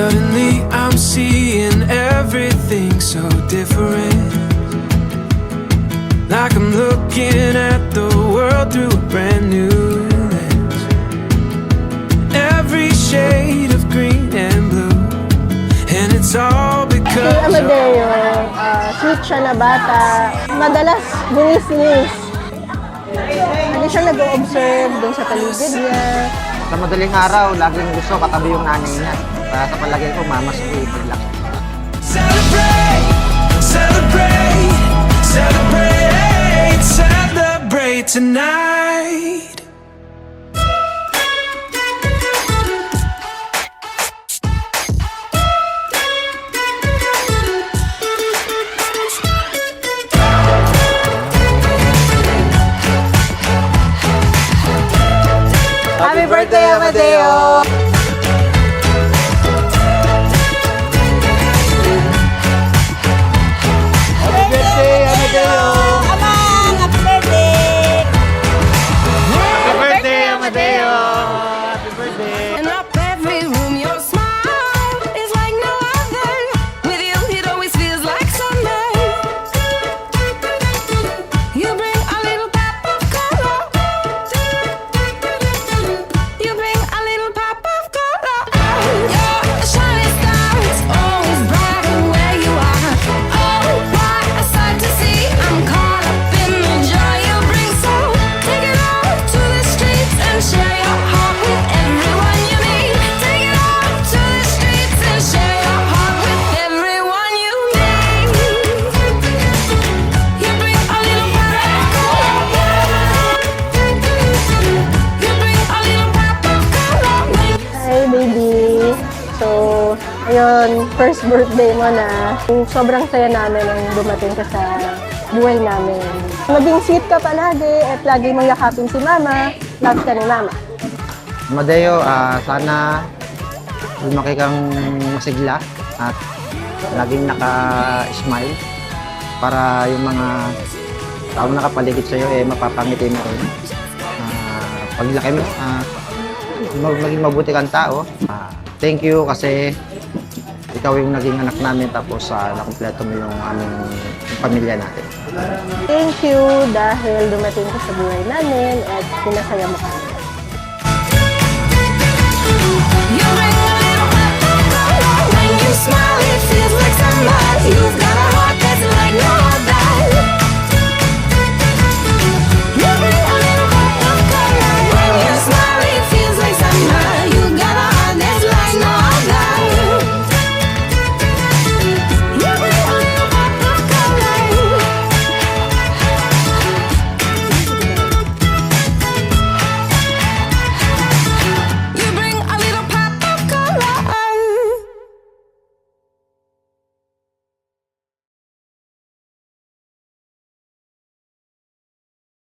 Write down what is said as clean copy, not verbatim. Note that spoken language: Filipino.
Suddenly I'm seeing everything so different. Like I'm looking at the world through a brand new lens. Every shade of green and blue, and it's all because Si Amadeo, sweet siya na bata. Madalas bunis-nis. Hindi siya nag-o-observe dun sa paligid niya. Sa madaling araw, laging gusto katabi yung nanay niya. Kaya sa palagay ko, mama sa paglaki. celebrate, celebrate, celebrate, celebrate tonight. Happy birthday, Amadeo! Happy birthday, Amadeo! Amang! Happy birthday! Happy birthday, Amadeo! Happy birthday! And up every room, your smile is like no other. With you, it always feels like summer. You bring a little pop of color. You bring a little pop of color. You're a shining star, it's always brighter where you are. Oh, what a sight to see! I'm caught up in the joy you bring. So take it out to the streets and share your heart with everyone you meet. Take it out to the streets and share your heart with everyone you meet. You bring a little pop of color. You bring a little pop of color. Hi, baby! So, ayun, first birthday mo na. Sobrang saya namin nang dumating ka sa buhay namin. Maging sweet ka palagi at lagi mong yakapin si Mama. Love ka ni Mama. Amadeo, sana lumaki kang masigla at laging naka-smile para yung mga taong nakapaligid sa'yo mapapangiti mo rin. Paglaki mo, maging mabuti kang tao. Thank you kasi ikaw yung naging anak namin tapos nakumpleto mo yung aming pamilya natin. Thank you dahil dumating ka sa buhay namin at pinasaya mo kami.